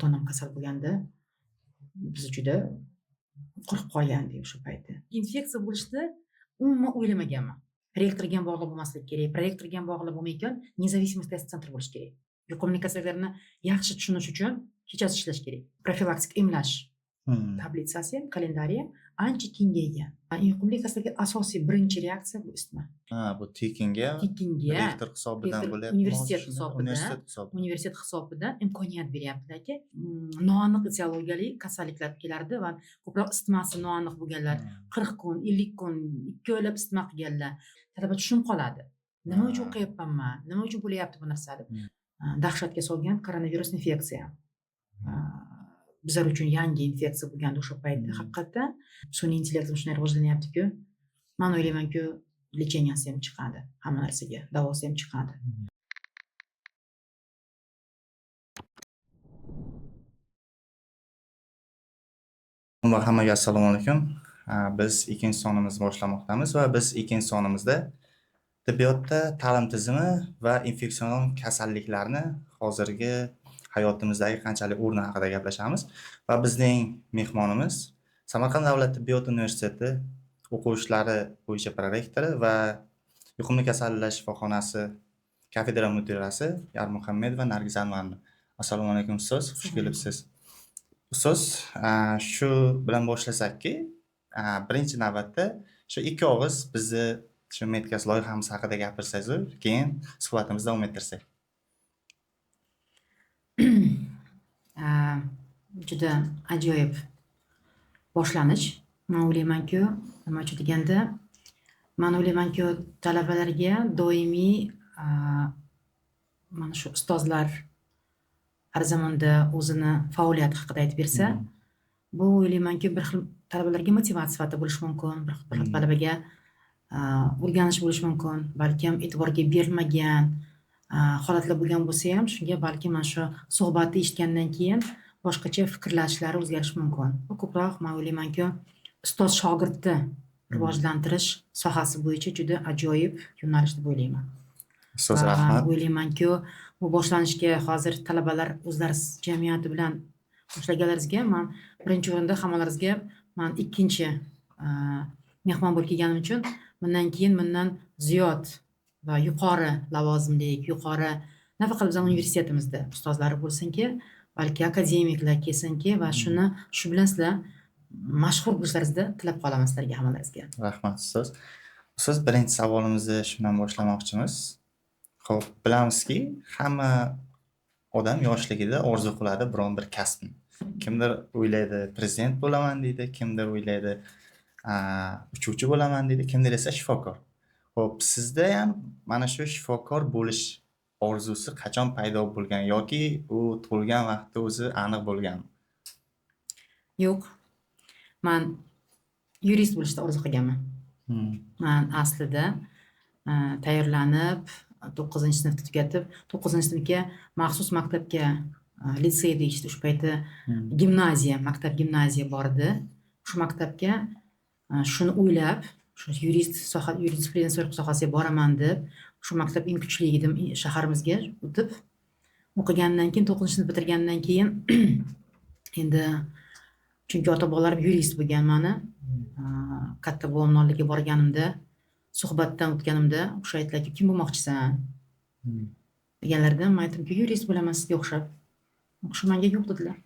ota-onam kasal bo'lganda biz juda qo'rqib qolgandik o'sha payti. Infeksiya bo'lishini umuman o'ylamaganman. Rektorga ham bog'liq bo'lmaslik kerak, prorektorga ham bog'liq bo'lmaydigan независимый test sentri bo'lish kerak. Yuqumli kasalliklarni yaxshi tushunish uchun kechasi ishlash kerak. Profilaktik emlash tablitsasi, kalendariy ancha kengaygan. Yuqumli kasallikka asosiy birinchi reaksiya bu isitma. Bu tekinga rektor hisobidan bo'lyapti. Universitet hisobidan imkoniyat beryaptilar-ki, noaniq etiologiyali kasalliklar kelardi va ko'proq isitmasi noaniq bo'lganlar 40 kun, 50 kun, 2 oylab isitma qilganlar. Talaba tushunib qoladi. Nima uchun o'qiyapmanman? Nima uchun bo'lyapti bu narsa deb. Dahshatga solgan koronavirus infeksiya. Bizlar uchun yangi infeksiya bo'lganda o'sha paytda haqiqatdan sun'iy intellektim shunday rivojlanyapti-ku, men o'ylaymanki, lecheniyasi ham chiqadi, hamma narsaga davosi ham chiqadi. Hammaga assalomu alaykum. Biz ikkinchi sonimizni boshlamoqdamiz va biz ikkinchi sonimizda tibbiyotda ta'lim tizimi va infeksion kasalliklarni hozirgi hayotimizdagi qanchalik o'rni haqida gaplashamiz va bizning mehmonimiz Samarqand davlat tibbiyot universiteti o'quvchilari bo'yicha prorektori va yuqumli kasalliklar shifoxonasi kafedra mudirasi Yarmuhammedova Nargiz Anvarova. Assalomu alaykum ustoz, xush kelibsiz. Ustoz, shu bilan boshlasak-ki, birinchi navbatda shu ikki og'iz bizni shu Medcast loyihamiz haqida gapirsangiz, keyin suhbatimizni davom ettirsak. Juda ajoyib boshlanish. Men o'ylaymanki, nima uchun deganda, men o'ylaymanki, talabalarga doimiy mana shu ustozlar har zamonda o'zini faoliyati haqida aytib bersa, bu o'ylaymanki, bir xil talabalarga motivatsiya sifatida bo'lishi mumkin, bir xil talabaga o'rganish bo'lishi mumkin, balki ham e'tiborga berilmagan holatlar bo'lgan bo'lsa ham, shunga balki mana shu suhbatni eshitgandan keyin boshqacha fikrlashlari o'zgarishi mumkin. Bu ko'proq men o'ylaymanki, ustoz shogirdni rivojlantirish sohasi bo'yicha juda ajoyib yo'nalish deb o'ylayman. Ustoz, rahmat. O'ylaymanki, bu boshlanishga hozir talabalar o'zlari jamiyati bilan boshlaganlaringizga, men birinchi o'rinda hammalaringizga men ikkinchi mehmon bo'lib kelganim uchun bundan keyin mendan ziyod va yuqori lavozimli, yuqori nafaqat bizning universitetimizda ustozlari bo'lsinki, balki akademiklar kelsinki va shu bilan sizlar mashhur bo'lishlaringizni tilab qolaman sizlarga hammalaringizga. Rahmat ustoz. Ustoz, birinchi savolimizni shundan boshlamoqchimiz. Xo'p, bilamizki, hamma odam yoshligida orzu qiladi biron bir kasbni. Kimdir o'ylaydi prezident bo'laman deydi, kimdir o'ylaydi uchuvchi bo'laman deydi, kimdir esa shifokor. Xo'p, sizda ham mana shu shifokor bo'lish orzusi qachon paydo bo'lgan yoki u tug'ilgan vaqtda o'zi aniq bo'lganmi? Yo'q. Men yurist bo'lishni orzu qilganman. Men aslida tayyorlanib 9-sinfni tugatib, 9-sinfga maxsus maktabga, litsey deyishdi o'sha payti, gimnaziya, maktab gimnaziya bor edi. Shu maktabga shuni o'ylab, shu yurisprudensiya sohasiga boraman deb, shu maktab eng kuchli edi shaharimizga o'tib, o'qigandan keyin 9-sinfni bitirgandan keyin endi chunki ota-bobolarim yurist bo'lgan meni, katta buvamning oldiga borganimda, suhbatdan o'tganimda o'sha aytdilarki, kim bo'lmoqchisan? Deganlarida men aytdimki, yurist bo'laman sizga o'xshab. O'xshamanga yo'q dedilar.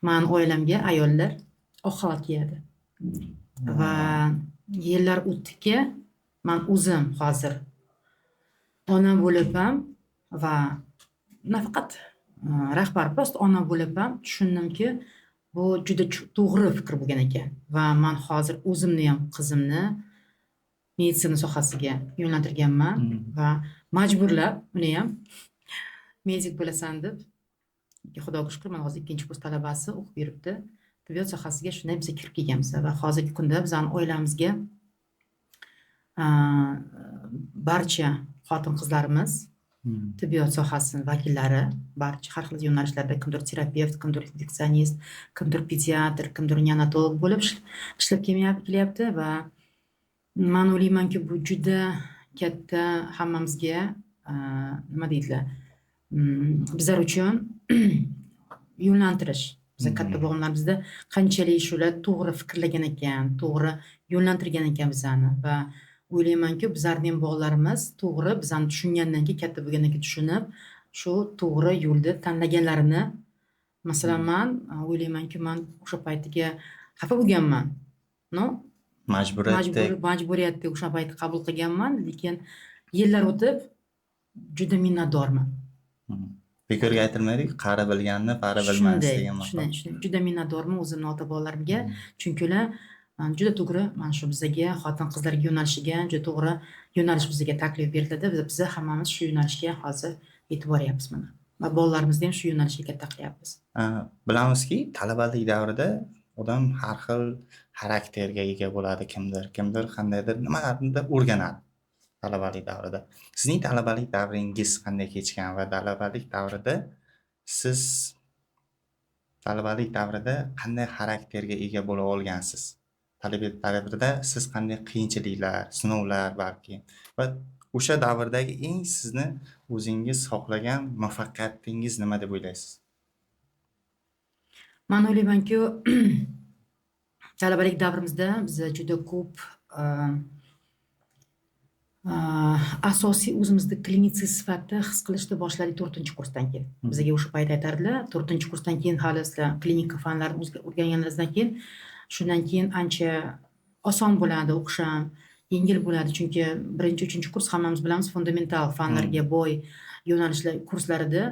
Men oilamga ayollar oq xalat kiyadi. Va yillar o'tdiki, men o'zim hozir ona bo'lib ham va nafaqat rahbar, prosta ona bo'lib ham tushundimki, bu juda to'g'ri fikr bo'lgan ekan. Va men hozir o'zimni ham qizimni meditsina sohasiga yo'naltirganman va majburlab uni ham medik bo'lasan deb, Xudoga shukr, men hozir ikkinchi kurs talabasi o'qib yuribdi. Tibbiyot sohasiga shunday biz kirib kelganmiz va hozirgi kunda bizning oilamizga barcha xotin-qizlarimiz tibbiyot sohasining vakillari, barcha har xil yo'nalishlarda, kimdir terapevt, kimdir infeksionist, kimdir pediatr, kimdir neonatolog bo'lib ishlab kelyapti va men o'ylaymanki, bu juda katta hammamizga nima deydilar, bizlar uchun yo'nlantirish. Biza katta bo'g'imlarimizda qanchalik shular to'g'ri fikrlagan ekan, to'g'ri yo'nlantirgan ekan bizani va o'ylaymanki, bizlarning ham bog'larimiz to'g'ri bizani tushungandan keyin, katta bo'lgandan keyin tushunib, shu to'g'ri yo'lni tanlaganlarini, masalan, men o'ylaymanki, men o'sha paytiga xafa bo'lganman. No, majburiyatni o'sha payt qabul qilganman, lekin yillar o'tib juda minnatdorman. Bekorga aytilmaydi, qari bilganni pari bilmas degan maqol. Shunday, juda minnatdorman o'zimning ota-bolalarimga, chunki ular juda to'g'ri mana shu bizga xotin-qizlarga yo'nalishiga juda to'g'ri yo'nalish bizga taklif beriladi. Biz hammamiz shu yo'nalishga hozir yetib boryapmiz mana. Va bolalarimizni ham shu yo'nalishga katta qilyapmiz. Bilamizki, talabalik davrida odam har xil xarakterga ega bo'ladi, kimdir qandaydir nimalarni o'rganadi talabalik davrida. Sizning talabalik davringiz qanday kechgan va talabalik davrida siz talabalik davrida qanday xarakterga ega bo'la olgansiz? Talabalik davrida siz qanday qiyinchiliklar, sinovlar balki va o'sha davrdagi eng sizni o'zingiz xohlagan muvaffaqiyatingiz nima deb o'ylaysiz? Men o'ylaymanki, talabalik davrimizda biz juda ko'p asosiy o'zimizni klinitsist sifatida his qilishni boshladik 4-kursdan keyin. Bizga o'sha payt aytardilar, 4-kursdan keyin hali sizlar klinika fanlarini o'rganganingizdan keyin, shundan keyin ancha oson bo'ladi, o'qish ham yengil bo'ladi, chunki 1-3-kurs hammamiz bilamiz fundamental fanlarga boy yo'nalishlar kurslarida.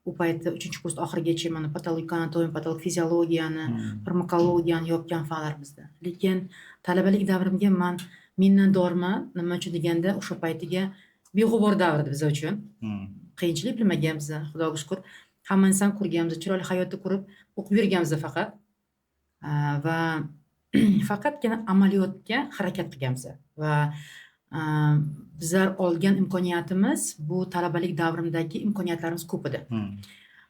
U paytda 3-kurs oxirigacha mana patologik anatomiya, patologik fiziologiyani, farmakologiyani yopgan fanlarimizda. Lekin talabalik davrimga men minnatdorman. Nima uchun deganda, o'sha paytiga beg'ubor davr edi biz uchun. Qiyinchilik bilmaganmiz, Xudoga shukr. Hamma inson ko'rganmiz, chiroyli hayotni ko'rib o'qib yurganmiz faqat. Va faqatgina amaliyotga harakat qilganmiz va bizlar olgan imkoniyatimiz bu talabalik davrimdagi imkoniyatlarimiz ko'p edi.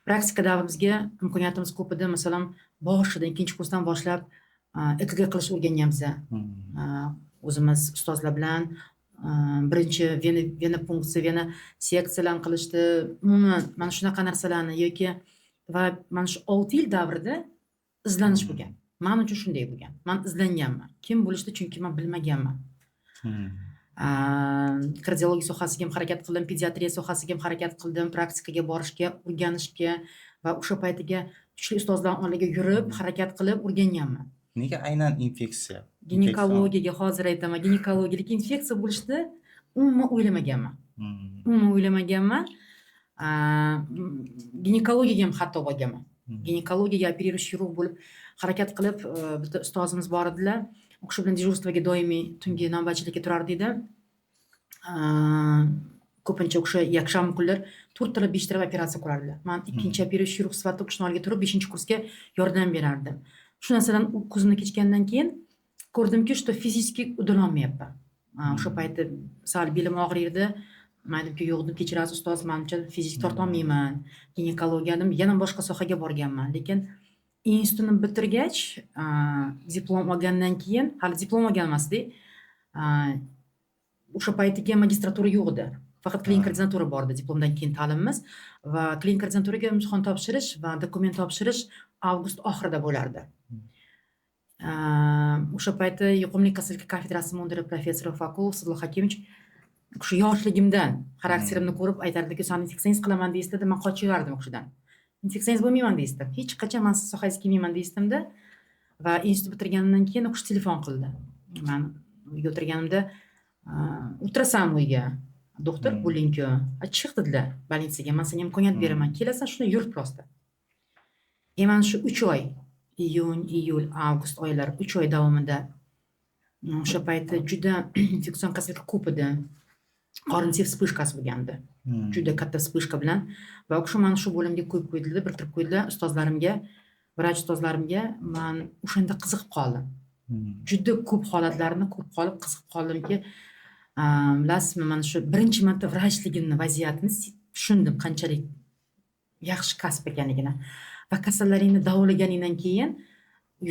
Praktika davrimizga imkoniyatimiz ko'p edi. Masalan, boshidan 2-kursdan boshlab EKG qilish o'rganganmiz. O'zimiz ustozlar bilan birinchi vena punksiya, vena seksiyalarni qilishdi. Umuman mana shunaqa narsalarni yoki va mana shu 6 yil davrida izlanish bo'lgan. Men uchun shunday bo'lgan. Men izlanganman. Kim bo'lishni chunki men bilmaganman. Kardiologiya sohasiga ham harakat qildim, pediatriya sohasiga ham harakat qildim, praktikaga borishga, o'rganishga va o'sha paytiga kuchli ustozlarning oldiga yurib, harakat qilib o'rganganman. Nega aynan infeksiya? Ginekologiyaga hozir aytaman, ginekologiyalik infeksiya bo'lishni umuman o'ylamaganman. Ginekologiyaga ham hatto borganman. Ginekologiyaga operировать chirurg bo'lib harakat qilib, bitta ustozimiz bor edilar. O'sha bilan dejurstvaga doimiy tungi navbatchilikka turardi edi. Ko'pincha o'sha yakshanba kunlar 4 ta 5 ta operatsiya qilardilar. Men ikkinchi operatsiya chirurg sifatida o'qishni oldiga turib 5-kursga yordam berardim. Shu narsadan ko'zimni kechgandan keyin ko'rdimki, что fiziki udololmayapman. O'sha paytda sal belim og'riydi. Maydimki, yo'qdim, kechirasiz ustoz, menimcha fizik torta olmayman. Ginekologiyadan yana boshqa sohaga borganman. Lekin institutni bitirgach, diplom olgandan keyin, hali diplom olgan emasdik. O'sha paytga magistratura yo'q edi. Faqat klinik ordinatura bor edi diplomdan keyin ta'limimiz va klinik ordinaturaga imtihon topshirish va dokument topshirish avgust oxirida bo'lardi. O'sha paytda yuqumli kasallik kafedrasi mudiri professor Fakul Sadullo Hakimov o'sha yoshligimdan xarakterimni ko'rib aytardiki, "Sen infeksiyangiz qilaman" deydi, men qochib yurardim o'shadan. Infeksiyangiz bo'lmayman deydi. Hech qachon men siz sohangizga kelmayman deydimda va institut bitirganimdan keyin o'qish telefon qildi. Men uyga o'tirganimda, "O'tirasan uyga, doktor bo'ling-ku." Chiq dedilar больницаga, men senga imkoniyat beraman, kelasan, shuni yur prosta. Men shu 3 oy, iyun, iyul, avgust oylari 3 oy davomida o'sha paytda juda infeksion kasallik ko'p edi. Qorinsiz vspышкасы bo'lgandi. Juda katta vspышка bilan va o'sha meni shu bo'limga qo'yib qo'ydilar, birtirib qo'ydilar ustozlarimga, vrach ustozlarimga. Men o'shanda qiziqib qoldim. Juda ko'p holatlarni ko'rib qolib qiziqib qoldimki, bilasizmi, mana shu birinchi marta vrachligimni vaziyatini tushundim, qanchalik yaxshi kasb ekanligini. Va kasallaringni davolaganingdan keyin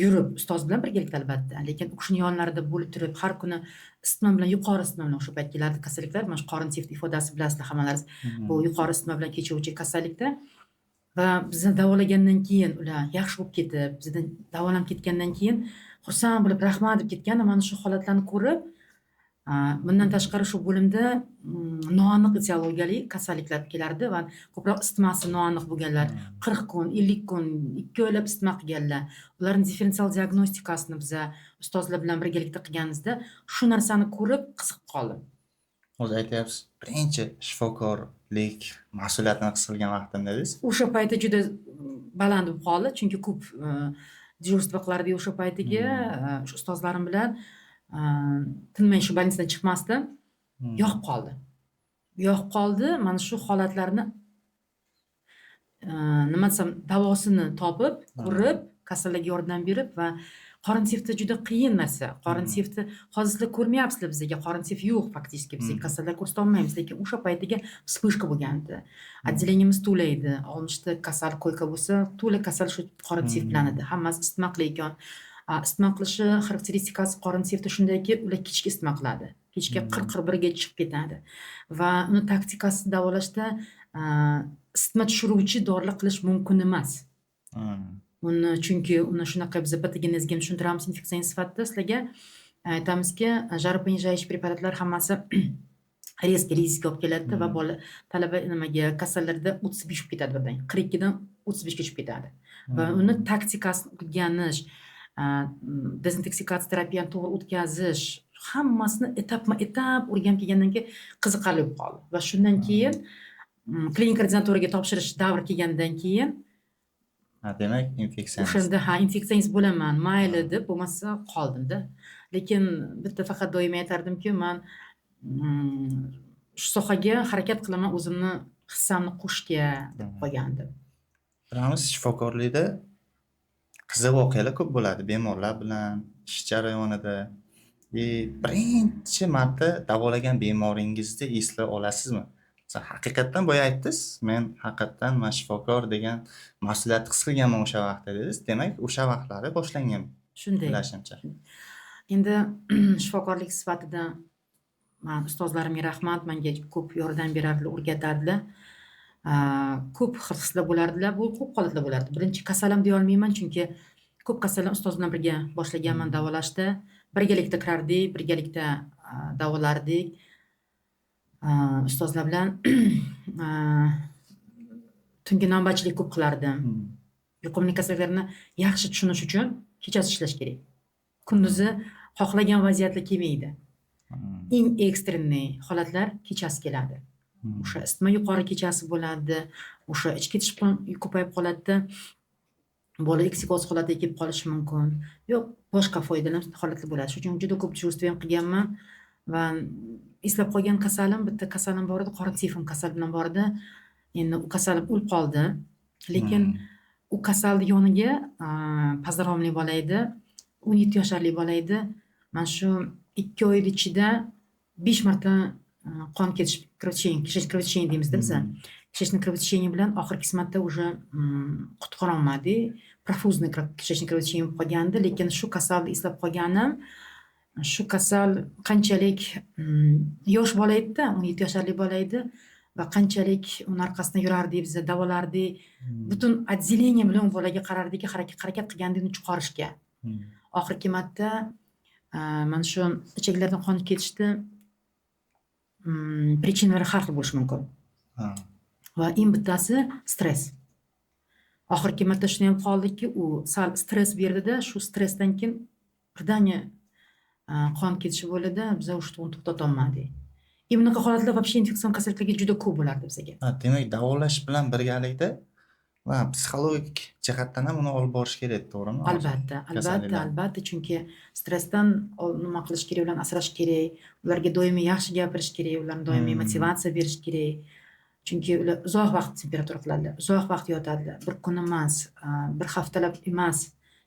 yurib ustoz bilan birgalikda albatta, lekin o'qishni yonlarida bo'lib turib, har kuni isitma bilan, yuqori isitma bilan o'sha payt keladi kasalliklar. Mana shu qorin seft ifodasi bilasizlar hammalaringiz. Bu yuqori isitma bilan kechuvchi kasallikda va bizni davolagandan keyin ular yaxshi bo'lib ketib, bizdan davolanib ketgandan keyin xursand bo'lib rahmat deb ketganda mana shu holatlarni ko'rib, bundan tashqari shu bo'limda noaniq etiologiyali kasalliklar kelardi va ko'proq isitmasi noaniq bo'lganlar, 40 kun, 50 kun, 2 oylab isitma qilganlar. Ularning differensial diagnostikasini biza ustozlar bilan birgalikda qilganimizda shu narsani ko'rib qiziqib qoldim. O'zi aytyapsiz, birinchi shifokorlik mas'uliyatini his qilgan vaqtim dedingiz. O'sha payti juda baland bo'lib qoldi, chunki ko'p dejurstvo qilardi o'sha paytiga shu ustozlarim bilan tinmay shu больницаdan chiqmasdim. Yoqib qoldi. Yoqib qoldi. Mana shu holatlarni nima desam, davosini topib, ko'rib, kasallarga yordam berib va qorin sefti juda qiyin narsa. Qorin sefti hozir sizlar ko'rmayapsizlar bizga. Qorin sef yo'q faktiski bizga kasallar ko'rsata olmaymiz, lekin o'sha paytiga vspышка bo'lgandi. Отделениemiz to'la edi. 60 ta kasal koyka bo'lsa, to'la kasal shu qorin sef bilan edi. Hammasi isitma qilayotgan. Isitma qilishi xarakteristikasi qorin sefti shundayki, ular kechki isitma qiladi. Kechga 40-41 ga chiqib ketadi. Va uni taktikasi davolashda isitma tushiruvchi dorilar qilish mumkin emas. Uni chunki uni shunaqa biz patogenezga tushuntiramiz infeksion sifatida sizlarga aytamizki, жаропонижающий preparatlar hammasi резкий rizika olib keladi va bola talaba nimaga kasallarda 35 bo'lib ketadi birdan. 42 dan 35 ga tushib ketadi. Va uni taktikasini o'rganish, dezintoksikatsiya terapiyani to'g'ri o'tkazish, hammasini etap o'rganib kelgandan keyin qiziqarli bo'lib qoldi. Va shundan keyin klinik ordinatoriyaga topshirish davri kelgandan keyin demak, infeksiyangiz. O'shanda infeksiyangiz bo'laman, mayli deb, bo'lmasa qoldimda. Lekin bitta faqat doim aytardimki, men shu sohaga harakat qilaman o'zimni hissamni qo'shishga deb qo'ygandim. Bilamiz, shifokorlikda qiziq voqealar ko'p bo'ladi bemorlar bilan ish jarayonida. Birinchi marta davolagan bemoringizni eslay olasizmi? Haqiqatdan boya aytdingiz, men haqiqatdan men shifokor degan mas'uliyatni his qilganman o'sha vaqtda dedingiz. Demak, o'sha vaqtlari boshlangan. Shunday. Bilashimcha. Endi shifokorlik sifatida men ustozlarimga rahmat, menga ko'p yordam berardilar, o'rgatardilar. Ko'p xil-xislar bo'lardilar, bu ko'p holatlar bo'lardi. Birinchi kasalim deya olmayman, chunki ko'p kasallar ustoz bilan birga boshlaganman davolashda. Birgalikda kirardik, birgalikda davolardik. Ustozlar bilan tungi navbatchilik ko'p qilardim. Yuqumli kasallarni yaxshi tushunish uchun kechasi ishlash kerak. Kunduzi xohlagan vaziyatlar kelmaydi. Eng ekstrenniy holatlar kechasi keladi. O'sha isitma yuqori kechasi bo'ladi, o'sha ichki ketish ko'payib qoladi. Bola eksikoz holatiga kelib qolishi mumkin. Yo'q, boshqa foydali holatlar bo'ladi. Shuning uchun juda ko'p dejurstvo ham qilganman va eslab qolgan kasalim, bitta kasalim bor edi, qorin sefim kasal bilan bor edi. Endi u kasalim o'lib qoldi. Lekin u kasalni yoniga pozdravomli bola edi, 17 yoshli bola edi. Men shu 2 oy ichida 5 marta qon ketish, kishishni kravotchение deymizda biz. Kishishni kravotchение bilan oxirgi marta уже qutqara olmadik. Profuzniy kishishni kravotchение bo'lib qolgandi, lekin shu kasalni eslab qolganim, shu kasal qanchalik yosh bola edi, 17 yoshli bola edi va qanchalik uning orqasidan yurardik, biz davolardik. Butun отделение bilan bolaga qarardik, harakat qilgandik uni chiqarishga. Oxirgi marta mana shu ichaklardan qon ketishdi. Prichinalari har xil bo'lishi mumkin. Va eng bittasi stress. Oxirgi marta shuni ham qoldiki, u sal stress berdi-da, shu stressdan keyin birdaniga qon ketishi bo'ladi, biz o'sha to'xtata olmadik. Bunaqa holatlar вообще infeksion kasalliklarga juda ko'p bo'lardi bizga. Demak, davolash bilan birgalikda va psixologik jihatdan ham uni olib borish kerak, to'g'rimi? Albatta, chunki stressdan nima qilish kerak, ularni asrash kerak, ularga doimiy yaxshi gapirish kerak, ularga doimiy motivatsiya berish kerak. Chunki ular uzoq vaqt temperatura qiladilar, uzoq vaqt yotadilar. Bir kun emas, bir haftalab emas,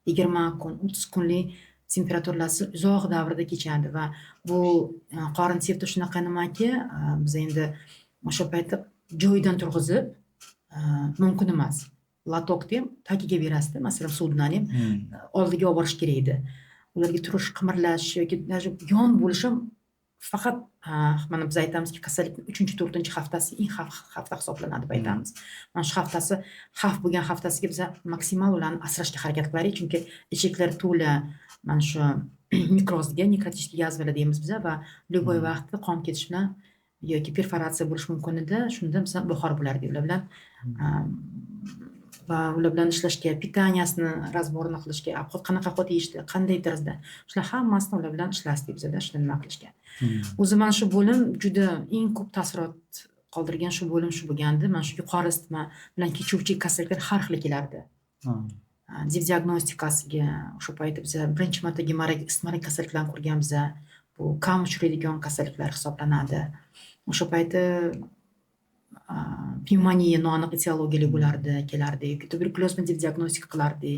20 kun, 30 kunlik temperaturasi uzoq davrda kechadi va bu qorin sefti shunaqa nimaki, biz endi o'sha paytda joyidan turg'izib mumkin emas. Latokni ham tagiga berasizda, masalan, suvdan ham oldiga olib borish kerak edi. Ularga turish, qimirlash yoki yon bo'lish ham faqat mana biz aytamizki kasallikning 3-4 haftasi eng xavf hafta hisoblanadi deb aytamiz. Mana shu haftasi xavf bo'lgan haftasiga biz maksimal ularni asrashga harakat qilaylik, chunki ichiklari to'la mana shu mikrozga, nekrotik yazvalar deymiz biz va любой vaqtda qon ketish bilan yoki perforatsiya bo'lish mumkin edi. Shunda biz buxor bo'lardi ular bilan va ular bilan ishlashga, pitaniyasini razborini qilishga, qanaqa ovqat yeyishdi, qanday tarzda, shular hammasini ular bilan ishlasdik bizda, shuni nima qilishga. O'zi mana shu bo'lim juda eng ko'p taassurot qoldirgan shu bo'lim shu bo'lgandi. Mana shu yuqori isitma bilan kechuvchi kasalliklar har xil kelardi. Diagnostikasiga o'sha paytda biz birinchi marta gemorak isitmalik kasalliklarni ko'rganmiz. Bu kam uchraydigan kasalliklar hisoblanadi. O'sha paytda pnevmoniya noaniq etiologiyali bo'lardi, kelardi, yoki tuberkuloz bilan diagnostika qilardi,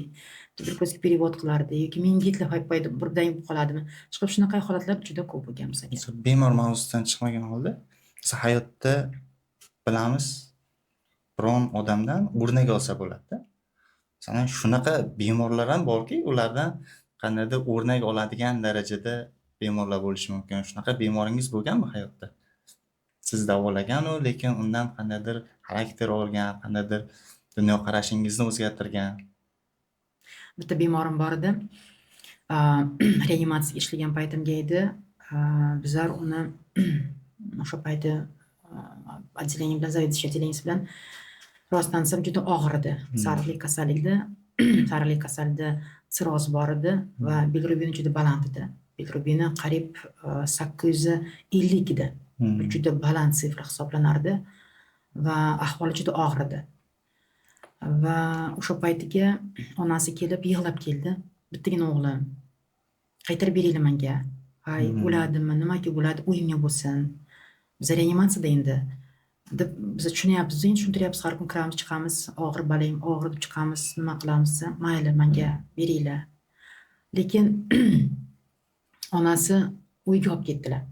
tuberkulozga perevod qilardi, yoki mengitlar paydo birdan qoladimi. Chiqib shunaqa holatlar juda ko'p bo'lgan bizga. Bemor mavzusidan chiqmagan holda, biz hayotda bilamiz, biron odamdan o'rnak olsa bo'ladi. Masalan, shunaqa bemorlar ham borki, ulardan qandaydir o'rnak oladigan darajada bemorlar bo'lishi mumkin. Shunaqa bemoringiz bo'lganmi hayotda? Siz davolagan u, lekin undan qandaydir xarakter olgan, qandaydir dunyoqarashingizni o'zgartirgan. Bitta bemorim bor edi. Reanimatsiyaga ishlagan paytimga edi. Bizlar uni o'sha paytda отделение bilan, заведующий отделениесі bilan rostdan desam juda og'ir edi. Sariqlik kasalida siroz bor edi va bilirubini juda baland edi. Bilirubini qariyb 850 edi. Juda baland sifra hisoblanardi va ahvoli juda og'ir edi. Va o'sha paytiga onasi kelib yig'lab keldi. Bittagina o'g'lim. Qaytarib beringlar menga. Hay, o'ladimi, nimaga bo'ladi, uyimga bo'lsin. Biz reanimatsiyada endi deb biz tushunyapmiz, endi tushuntiryapmiz, har kun kiramiz, chiqamiz, og'ir balayim, og'ir deb chiqamiz, nima qilamiz, mayli menga beringlar. Lekin onasi uyga olib ketdilar.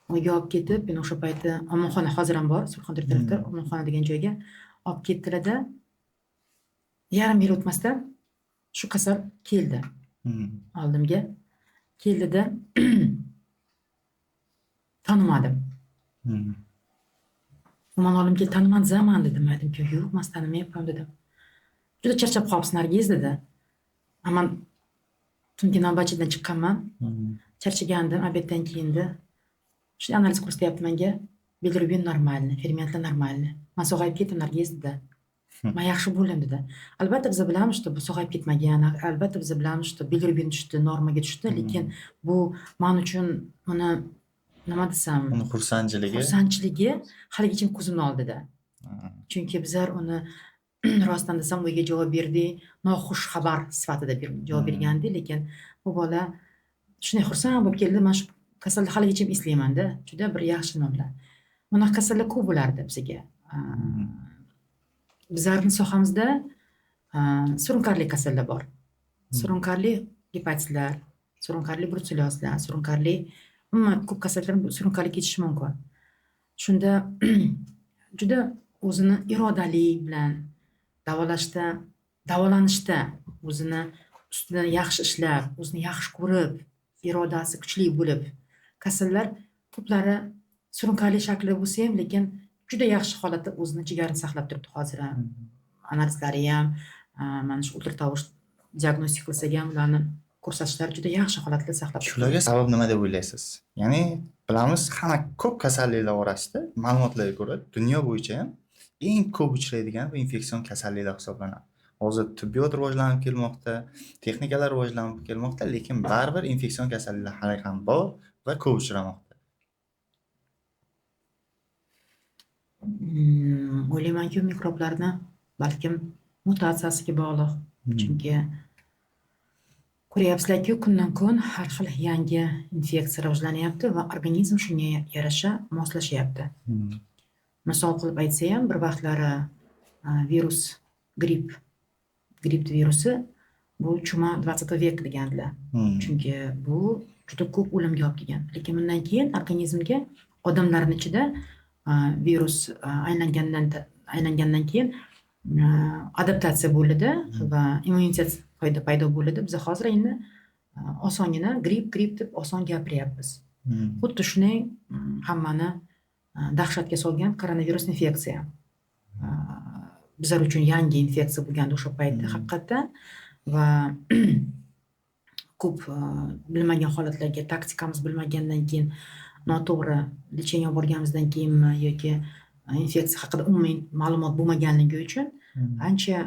Uyga olib ketib, men o'sha paytda ommonxona hozir ham bor, Surxondaryo tarafda ommonxona degan joyga olib ketdilar-da, yarim yil o'tmasdan shu kasal keldi. Oldimga keldida tanimadim. Umuman olim kelib tanimadingizmi dedim. Aytdimki, yo'q, men tanimayapman dedim. Juda charchab qolibsiz Nargiz dedi. Men tungi navbatchidan chiqqanman. Charchagandim, obeddan keyindi. Shu analiz ko'rsatyapti menga. Bilirubin normalni, fermentlar normalni. Men sog'ayib ketdim Nargiz dedi. Men yaxshi bo'ldim dedi. Albatta biz bilamiz, bu sog'ayib ketmagan, albatta biz bilamiz, bilirubin tushdi, normaga tushdi, lekin bu men uchun uni nima desam, uni xursandchiligi haligacha ko'zimni oldida. Chunki bizlar uni rostdan desam o'yiga javob berdi, noxush xabar sifatida javob bergandi, lekin bu bola shunday xursand bo'lib keldi. Men shu kasalni haligacha eslayman-da, juda bir yaxshi nima bilan. Bunaqa kasallar ko'p bo'lardi bizga. Bizlarning sohamizda surunkali kasallar bor. Surunkali gepatitlar, surunkali brutsellozlar, surunkali ko'p kasallar surunkali ketishi mumkin. Shunda juda o'zini irodali bilan davolanishda o'zini ustida yaxshi ishlab, o'zini yaxshi ko'rib, irodasi kuchli bo'lib, kasallar ko'plari surunkali shaklda bo'lsa ham, lekin juda yaxshi holatda o'zini jigarini saqlab turibdi hozir ham. Analizlari ham, mana shu ultratovush diagnostika qilsak ham ularni ko'rsatishlari juda yaxshi holatda saqlab turibdi. Shularga sabab nima deb o'ylaysiz? Ya'ni bilamiz, hamma ko'p kasalliklar orasida ma'lumotlarga ko'ra dunyo bo'yicha ham eng ko'p uchraydigan bu infeksion kasalliklar hisoblanadi. Hozir tibbiyot rivojlanib kelmoqda, texnikalar rivojlanib kelmoqda, lekin baribir infeksion kasalliklar hali ham bor va ko'p uchramoqda. O'ylaymanki, mikroblarni balkim mutatsiyasiga bog'liq. Chunki ko'ryapsizlarki, kundan kun har xil yangi infeksiya rivojlanyapti va organizm shunga yarasha moslashyapti. Misol qilib aytsa ham, bir vaqtlari virus, gripp virusi bu chuma 20 vek degandilar. Chunki bu juda ko'p o'limga olib kelgan. Lekin bundan keyin organizmga odamlarning ichida virus aylangandan keyin adaptatsiya bo'ldi va immunitet paydo bo'ldi. Biz hozir endi osongina gripp deb oson gapiryapmiz. Xuddi shunday hammani dahshatga solgan koronavirus infeksiya. Bizlar uchun yangi infeksiya bo'lgandi o'sha paytda haqiqatdan va ko'p bilmagan holatlarga, taktikamiz bilmagandan keyin, noto'g'ri lecheniyaga borganimizdan keyinmi yoki infeksiya haqida umumiy ma'lumot bo'lmaganligi uchun ancha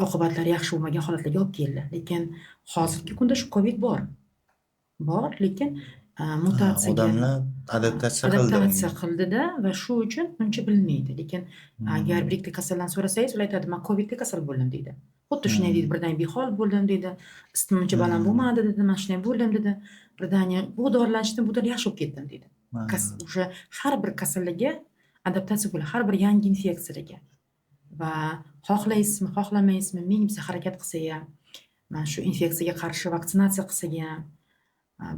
oqibatlari yaxshi bo'lmagan holatlarga olib keldi. Lekin hozirgi kunda shu Covid bor, lekin mutatsiyaga odamlar adaptatsiya qildida va shu uchun uncha bilinmaydi. Lekin agar bir ikkita kasaldan so'rasangiz, ular aytadi, "Men Covidga kasal bo'ldim" deydi. Xuddi shunday deydi, birdaniga behol bo'ldim deydi, isitma uncha baland bo'lmadi dedi, "Men shunday bo'ldim" dedi, birdaniga bu dorilanishdan bu yaxshi bo'lib ketdim deydi. O'sha har bir kasallikka adaptatsiya bo'ladi, har bir yangi infeksiyaga. Va xohlaysizmi, xohlamaysizmi, ming biza harakat qilsa ham, mana shu infeksiyaga qarshi vaksinatsiya qilsa ham,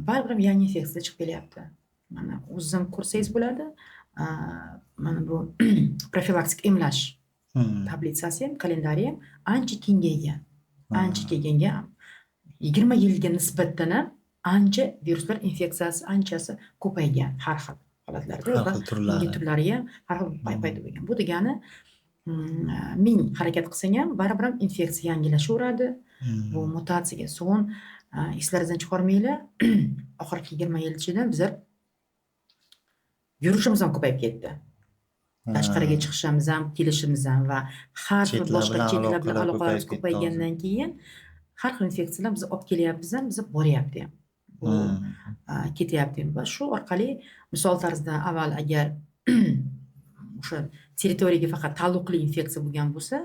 baribir yangi infeksiya chiqib kelyapti. Mana o'zim ko'rsangiz bo'ladi, mana bu profilaktik emlash tablitsasi ham, kalendari ham ancha kengaygan. Ancha kengaygan. 20 yilga nisbatan ham ancha viruslar infeksiyasi anchasi ko'paygan har xil holatlarda va yangi turlari ham har xil paydo bo'lgan. Bu degani ming harakat qilsang ham baribir infeksiya yangilashaveradi. Bu mutatsiyaga so'ng eslaringizdan chiqarmanglar. Oxirgi 20 yil ichida bizlar yurishimiz ham ko'payib ketdi. Tashqariga chiqishimiz ham, kelishimiz ham va har xil boshqa chetlar bilan aloqalarimiz ko'paygandan keyin har xil infeksiyalar biz olib kelyapmiz ham, biz boryapti ham. Bu ketyapti va shu orqali misol tarzida avval agar o'sha territoriyaga faqat taalluqli infeksiya bo'lgan bo'lsa,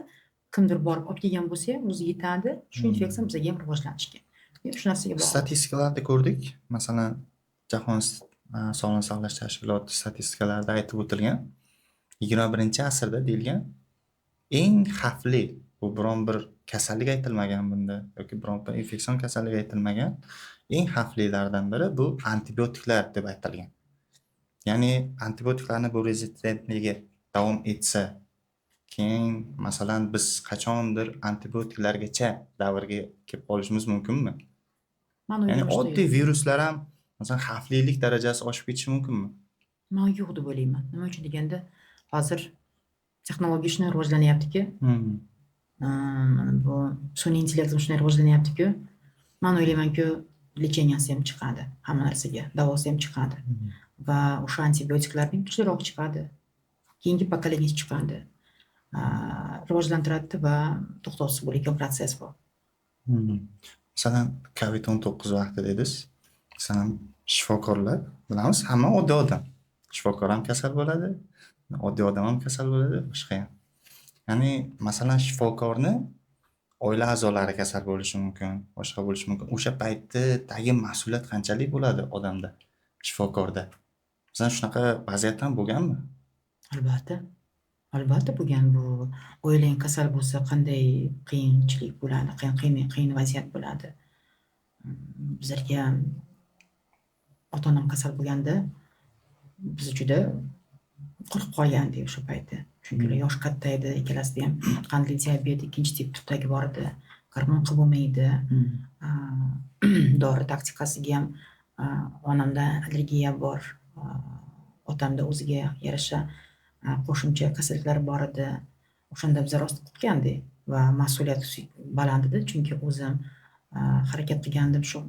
kimdir borib olib kelgan bo'lsa ham o'zi yetadi, shu infeksiya bizga ham rivojlanishga. Shu narsaga bog'liq. Statistikalarda ko'rdik. Masalan, Jahon sog'liqni saqlash tashkiloti statistikalarida aytib o'tilgan 21-asrda deyilgan eng xavfli, bu biron bir kasallik aytilmagan bunda yoki biron bir infeksion kasallik aytilmagan, eng xavflilardan biri bu antibiotiklar deb aytilgan. Ya'ni antibiotiklarni bu rezistentligi davom etsa, keyin masalan biz qachondir antibiotiklargacha davrga kelib qolishimiz mumkinmi? Ya'ni oddiy viruslar ham masalan xavflilik darajasi oshib ketishi mumkinmi? Men yo'q deb o'ylayman. Nima uchun deganda, hozir texnologiya shunday rivojlanyaptiki, bu sun'iy intellekt shunday rivojlanyapti-ku, men o'ylaymanki, lecheniyasi ham chiqadi, hamma narsaga davosi ham chiqadi va o'sha antibiotiklarning kuchliroq chiqadi, keyingi pokoleniya chiqadi, rivojlantiradi va to'xtovsiz bo'ladigan proses bu. Masalan, Covid-19 vaqtida dedingiz, masalan, shifokorlar, bilamiz, hamma oddiy odam. Shifokor ham kasal bo'ladi, oddiy odam ham kasal bo'ladi, boshqa ham. Ya'ni, masalan, shifokorni oila a'zolari kasal bo'lishi mumkin, boshqa bo'lishi mumkin. O'sha paytdagi mas'uliyat qanchalik bo'ladi odamda, shifokorda? Masalan, shunaqa vaziyat ham bo'lganmi? Albatta bo'lgan. Bu oilang kasal bo'lsa qanday qiyinchilik bo'ladi, qiyin vaziyat bo'ladi. Bizlarga ota-onam kasal bo'lganda biz juda qo'rqib qolgandik o'sha paytda. Chunki ular yoshi katta edi, ikkalasida ham qandli diabet 2-tip turdagi bor edi. Gormon qabul bo'lmaydi. Dori taktikasiga ham onamda allergiya bor. Otamda o'ziga yarasha qo'shimcha kasalliklar bor edi. O'shanda biz rost qutgandik va mas'uliyat baland edi, chunki o'zim harakat qilgandim shu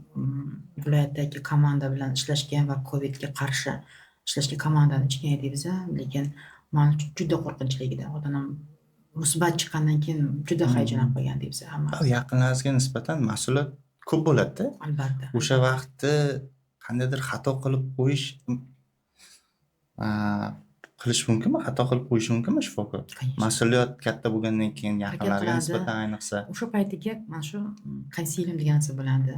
viloyatdagi komanda bilan ishlashga va Covidga qarshi ishlashga komandani ichiga edik biz, lekin men juda qo'rqinchli edi. Ota-onam musbat chiqqandan keyin juda hayajonlanib qolgandik biz hamma. Yaqinlaringizga nisbatan mas'uliyat ko'p bo'ladi-da. Albatta. O'sha vaqtda qandaydir xato qilib qo'yish mumkinmi? Xato qilib qo'yishi mumkinmi shifokor? Mas'uliyat katta bo'lgandan keyin yaqinlarga nisbatan ayniqsa. O'sha paytga mana shu konsilium degan narsa bo'ladi.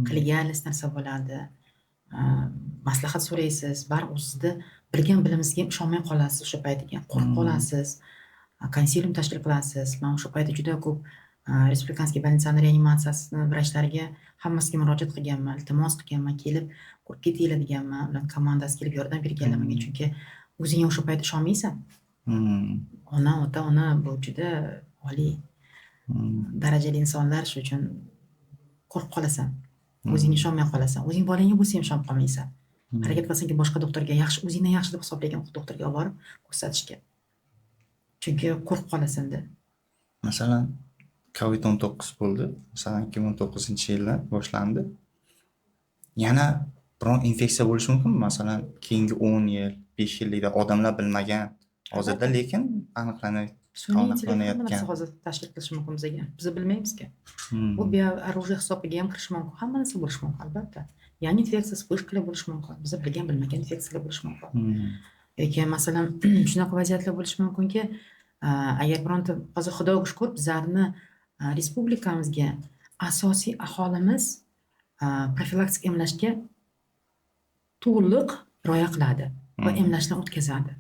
Kollegialность narsa bo'ladi. Maslahat so'raysiz, baribir o'zingizda bilgan bilimingizga ishonmay qolasiz o'sha paytga. Qo'rqib qolasiz. Konsilium tashkil qilasiz. Men o'sha paytda juda ko'p Respublikanskiy больницаning reanimatsiyasini vrachlariga hammasiga murojaat qilganman, iltimos qilganman, kelib ko'rib ketinglar deganman. Ular komandasi kelib yordam berganlar menga, chunki o'zing o'sha payt ishonmaysan. Ota-ona bu juda oliy darajali insonlar, shuning uchun qo'rqib qolasan. O'zing ishonmay qolasan. O'zing bolangga bo'lsa ham ishonib qolmaysan. Harakat qilsanki boshqa doktorga yaxshi, o'zingdan yaxshi deb hisoblagan doktorga olib borib ko'rsatishga. Chunki qo'rqib qolasan-da. Masalan, COVID-19 bo'ldi. Masalan, 2019-yilda boshlandi. Yana biron infeksiya bo'lishi mumkinmi? Masalan, keyingi 10 yil, 5 yillikda odamlar bilmagan. Hozirda lekin aniqlanib Sun'iy intellekt hamma aniqlanayotgan. narsa hozir tashkil qilishi mumkin bizga. Biz bilmaymiz-ku. Hmm. Bu bioorужие hisobiga ham kirishi mumkin. Hamma narsa bo'lishi mumkin albatta. Yangi infeksiya vспышкалар bo'lishi mumkin. Biz bilgan bilmagan infeksiyalar bo'lishi mumkin. Hmm. Yoki masalan shunaqa vaziyatlar bo'lishi mumkinki, agar bironta hozir Xudoga shukr bizlarni respublikamizga asosiy aholimiz profilaktik emlashga to'liq rioya qiladi va emlashdan o'tkazadi.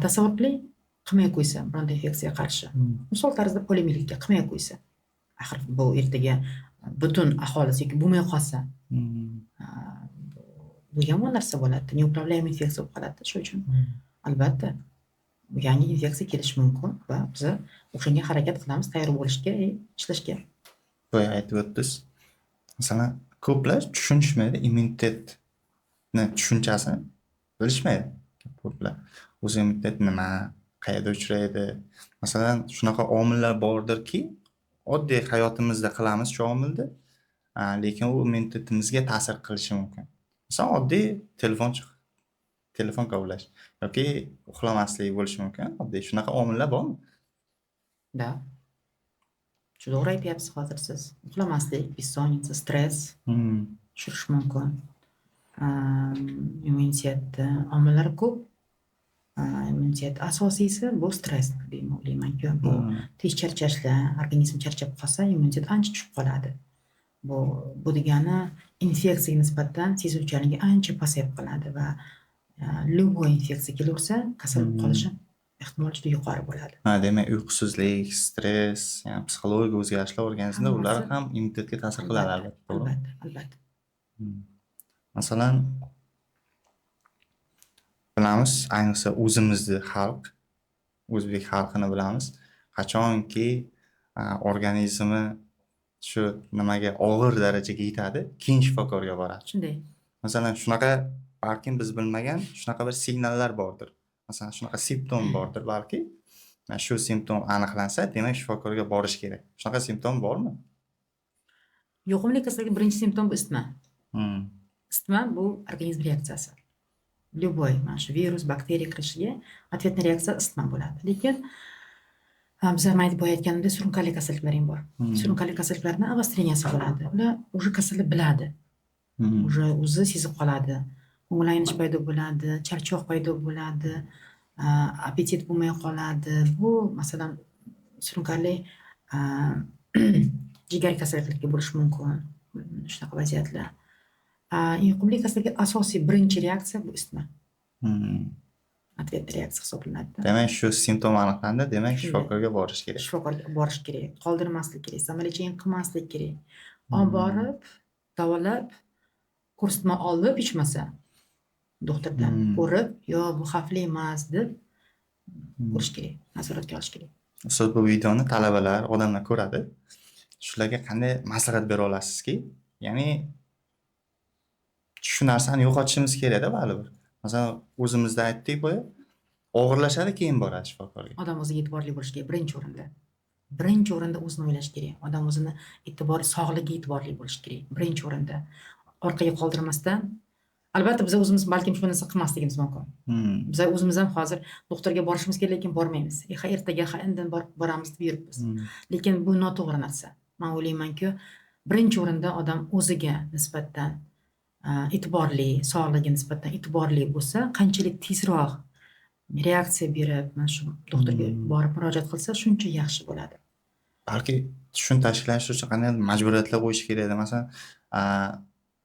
Tasavvur qiling, qilmay qo'ysa bironta infeksiyaga qarshi. Misol tarzida poliomiyelikka qilmay qo'ysa. Axir bu ertaga butun aholisi yoki bo'lmay qolsa, bu yomon narsa bo'ladi. Neuroblem infeksiya bo'lib qoladi. Shuning uchun albatta yangi infeksiya kelishi mumkin va biz o'shanga harakat qilamiz, tayyor bo'lishga, ishlashga. Boya aytib o'tdingiz. Masalan, ko'plar tushunishmaydi immunitetni tushunchasini bilishmaydi. Ko'plar o'zi immunitet nima, qayerda uchraydi. Masalan, shunaqa omillar bordirki, oddiy hayotimizda qilamiz shu omilni, lekin u immunitetimizga ta'sir qilishi mumkin. Masalan, oddiy telefon kavlash yoki uxlamaslik bo'lishi mumkin. Oddiy shunaqa omillar bormi? Da. Juda to'g'ri aytyapsiz hozir siz. Uxlamaslik, bessonniца, stress tushirishi mumkin. Immunitet omillari ko'p. Immunitet asosiysi bu stress deb o'ylaymanki. Bu tez charchashlar, organizm charchab qolsa, immunitet ancha tushib qoladi. Bu degani infeksiyaga nisbatan sezuvchanligi ancha pasayib qoladi va любой infeksiya kelaversa, kasal bo'lib qolishi ehtimoli juda yuqori bo'ladi. Demak, uyqusizlik, stress, ya'ni psixologik o'zgarishlar organizmda ular ham immunitetga ta'sir qiladi albatta. Albatta. Masalan, bilamiz, ayniqsa o'zimizni xalq, o'zbek xalqini bilamiz. Qachonki organizmi shu nimaga og'ir darajaga yetadi, keyin shifokorga boradi. Shunday. Masalan, shunaqa balkim biz bilmagan shunaqa bir signallar bordir. Masalan, shunaqa simptom bordir balki. Shu simptom aniqlansa, demak shifokorga borish kerak. Shunaqa simptom bormi? Yuqumli kasallik birinchi simptom bu isitma. Isitma bu organizm reaksiyasi. Любой mana shu virus, bakteriya kirishiga ответный reaksiya isitma bo'ladi. Lekin bizlar aytib aytganimda surunkali kasalliklar ham bor. Surunkali kasalliklarning obostreniyasi bo'ladi. Ular уже kasalni biladi. Уже o'zi sezib qoladi. Ko'ngillanish paydo bo'ladi, charchoq paydo bo'ladi, apetit bo'lmay qoladi. Bu masalan surunkali jigar kasalliklariga bo'lishi mumkin. Shunaqa vaziyatlar. Yuqumli kasallikka asosiy birinchi reaksiya bu isitma. Ответ reaksiya hisoblanadi. Demak, shu simptom aniqlandi, demak shifokorga borish kerak. Shifokorga borish kerak, qoldirmaslik kerak, samolechining qilmaslik kerak. Olib borib, davolab, ko'rsatma olib ichmasa, doktordan ko'rib, yo bu xavfli emas deb ko'rish kerak, nazoratga olish kerak. Siz bu videoni talabalar, odamlar ko'radi. Shularga qanday maslahat bera olasizki, ya'ni shu narsani yo'qotishimiz kerak-da baribir. Masalan, o'zimizda aytdik bo'ya, og'irlashadi, keyin boradi shifokorga. Odam o'ziga e'tiborli bo'lishi kerak birinchi o'rinda. Birinchi o'rinda o'zini o'ylash kerak. Odam o'zini sog'ligiga e'tiborli bo'lishi kerak. Birinchi o'rinda orqaga qoldirmasdan, albatta biz o'zimiz balkim shu narsa qilmasligimiz mumkin. Biz o'zimiz ham hozir doktorga borishimiz kerak, lekin bormaymiz. Ertaga indin boramiz deb yuribmiz. Lekin bu noto'g'ri narsa. Men o'ylaymanki, birinchi o'rinda odam o'ziga nisbatan e'tiborli, sog'ligiga nisbatan e'tiborli bo'lsa, qanchalik tezroq reaksiya berib, mana shu doktorga borib murojaat qilsa, shuncha yaxshi bo'ladi. Balki shuni tashkillantirish uchun qanday majburiyatlar qo'yish kerak edi. Masalan,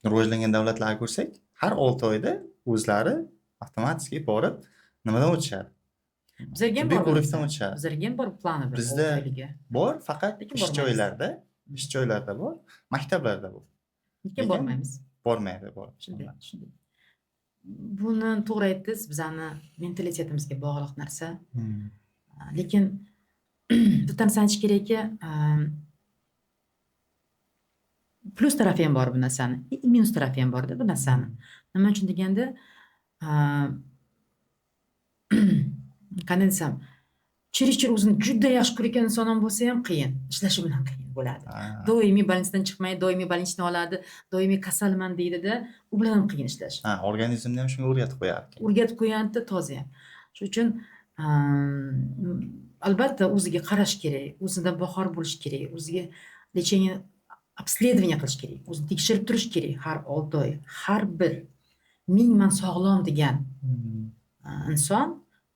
rivojlangan davlatlarga ko'rsak, har 6 oyda o'zlari avtomatik borib nimadan o'tishadi? Bizlarga ham ko'rikdan o'tishadi. Bizlarga ham bor plani bor. Bizda bor, faqat ish joylarda bor, maktablarda bor. Lekin bormaymiz. Bormaydi. Shunday. Buni to'g'ri aytdingiz, bizani mentalitetimizga bog'liq narsa. Lekin bitta narsa aytish kerakki, plus tarafi ham bor bu narsani, minus tarafi ham borda bu narsani. Nima uchun deganda, qanday desam, chirichir o'zini juda yaxshi ko'rgan inson ham bo'lsa ham qiyin, ishlashi bilan qiyin bo'ladi. Doimiy balansdan chiqmaydi, doimiy balansni oladi, doimiy kasalman deydi-da, u bilan ham qiyin ishlash. Organizmni ham shunga o'rgatib qo'yadi. O'rgatib qo'yadi toza ham. Shuning uchun albatta o'ziga qarash kerak, o'zida bahor bo'lish kerak, o'ziga lecheniya обследование qilish kerak, o'zini tekshirib turish kerak har 6 oy. Har bir man sog'lom degan inson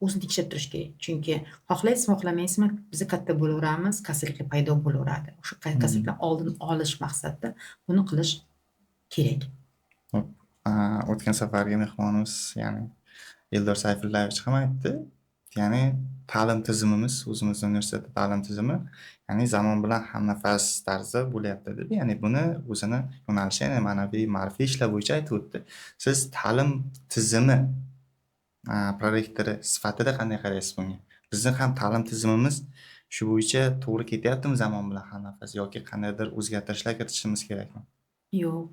o'zini tekshirib turish kerak. Chunki xohlaysizmi, xohlamaysizmi, biz katta bo'laveramiz, kasalliklar paydo bo'laveradi. O'sha kasalliklar oldini olish maqsadida buni qilish kerak. O'tgan safargi mehmonimiz, ya'ni Eldor Sayfullayevich ham aytdi, ya'ni ta'lim tizimimiz, o'zimizning universitetda ta'lim tizimi, ya'ni zamon bilan hamnafas tarzda bo'lyapti dedi. Ya'ni buni o'zini yo'nalishi, ya'ni ma'naviy, ma'rifiy ishlar bo'yicha aytib o'tdi. Siz ta'lim tizimi prorektori sifatida qanday qaraysiz bunga? Bizning ham ta'lim tizimimiz shu bo'yicha to'g'ri ketyaptimi zamon bilan hamnafas yoki qandaydir o'zgartirishlar kiritishimiz kerakmi? Yo'q.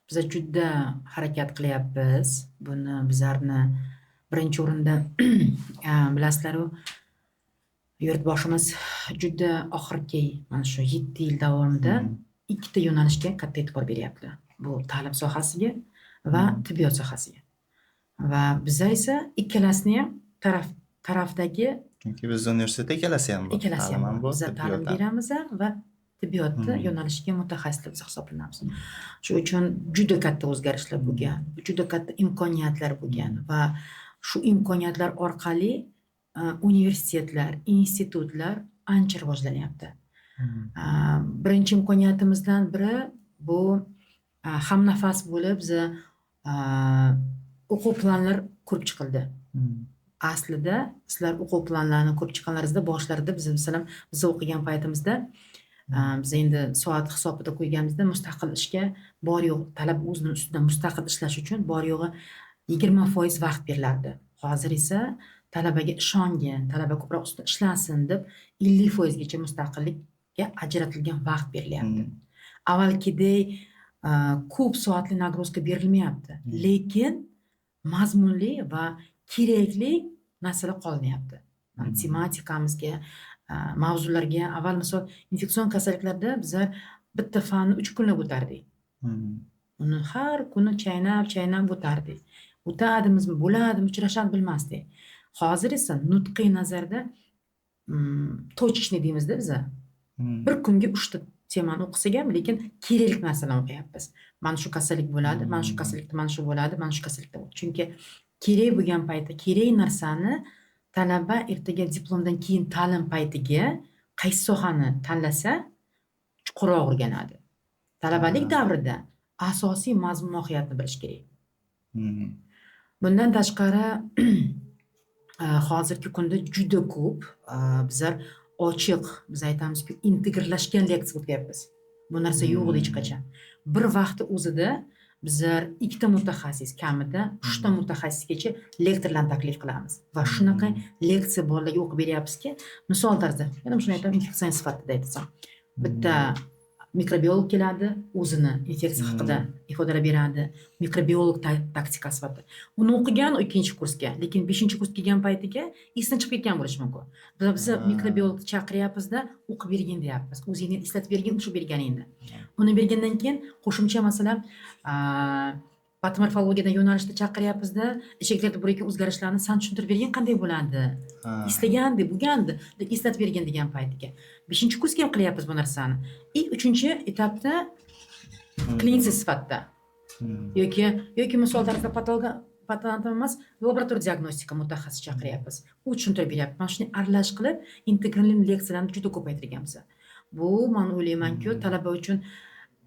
Biz juda harakat qilyapmiz. Buni bizlarni birinchi o'rinda bilasizlar-ku, yurtboshimiz juda oxirgi mana shu 7 yil davomida ikkita yo'nalishga katta e'tibor beryapti. Bu ta'lim sohasiga va tibbiyot sohasiga. Va biz esa ikkalasini ham tarafdagi, chunki bizning universitetda ikkalasi ham bor. Ta'lim ham bor. Biz ta'lim beramiz va tibbiyotda yo'nalishga mutaxassislar hisoblanamiz. Shuning uchun juda katta o'zgarishlar bo'lgan, juda katta imkoniyatlar bo'lgan va shu imkoniyatlar orqali universitetlar, institutlar ancha rivojlanyapti. Birinchi imkoniyatimizdan biri bu hamnafas bo'lib biz o'quv planlar ko'rib chiqildi. Aslida sizlar o'quv planlarini ko'rib chiqqanlaringizda boshlarida biz o'qigan paytimizda biz endi soat hisobida qo'yganimizda mustaqil ishga bor yo'q talab o'zining ustida mustaqil ishlash uchun bor yo'g'i 20% vaqt berilardi. Hozir esa talabaga ishongin, talaba ko'proq ustida ishlasin deb 50% gacha mustaqillikka ajratilgan vaqt berilyapti. Avvalgidek ko'p soatli nagruzka berilmayapti, lekin mazmunli va kerakli narsalar qolinyapti. Tematikamizga, mavzularga, avval misol infeksion kasalliklarda bizlar bitta fanni 3 kunlab o'tardik. Uni har kuni chaynab o'tardik. O'tadimizmi, bo'ladimi, uchrashadimi bilmasdik. Hozir esa nutqiy nazarda точечный deymizda biz. Bir kunga 3 ta temani o'qisak ham, lekin kerakli narsalarni o'qiyapmiz. Mana shu kasallik bo'ladi, mana shu kasallikda mana shu bo'ladi, mana shu kasallikda. Chunki kerak bo'lgan paytda kerak narsani talaba ertaga diplomdan keyin ta'lim paytiga qaysi sohani tanlasa chuqurroq o'rganadi. Talabalik davrida asosiy mazmun mohiyatni bilish kerak. Bundan tashqari hozirgi kunda juda ko'p bizlar ochiq, biz aytamizki, integrlashgan leksiya o'tyapmiz. Bu narsa yo'q hech qachon. Bir vaqtda o'zida bizlar 2 ta mutaxassis, kamida 3 ta mutaxassisgacha lektorlarni taklif qilamiz va shunaqa leksiya bolalarga o'qib beryapmizki, misol tarzda, yana shuni aytaman, infeksion sifatida aytsam, bitta mikrobiolog keladi, o'zini infeksiya haqida ifodalar beradi, mikrobiolog taktika sifatida. Uni o'qigan 2-kursga, lekin 5-kursga kelgan paytiga esdan chiqib ketgan bo'lishi mumkin. Biz mikrobiologni chaqiryapmiz-da, o'qib bergin deyapmiz. O'zingni eslatib bergin, o'sha berganingni. Uni bergandan keyin qo'shimcha masalan patmorfologiyadan yo'nalishda chaqiryapmiz-da, ichaklarda bo'layotgan o'zgarishlarni san tushuntirib bergin, qanday bo'ladi? Eslagandi, bo'lgandi, deb eslatib bergin degan paytiga. 5-kursga ham qilyapmiz bu narsani. 3-etapda klinik sifatida yoki misol tarzda patologik emas, laboratoriya diagnostika mutaxassis chaqiryapmiz. U tushuntirib beryapti. Mana shuni aralash qilib, integralli leksiyalarni juda ko'paytirganmiz. Bu men o'ylaymanki, talaba uchun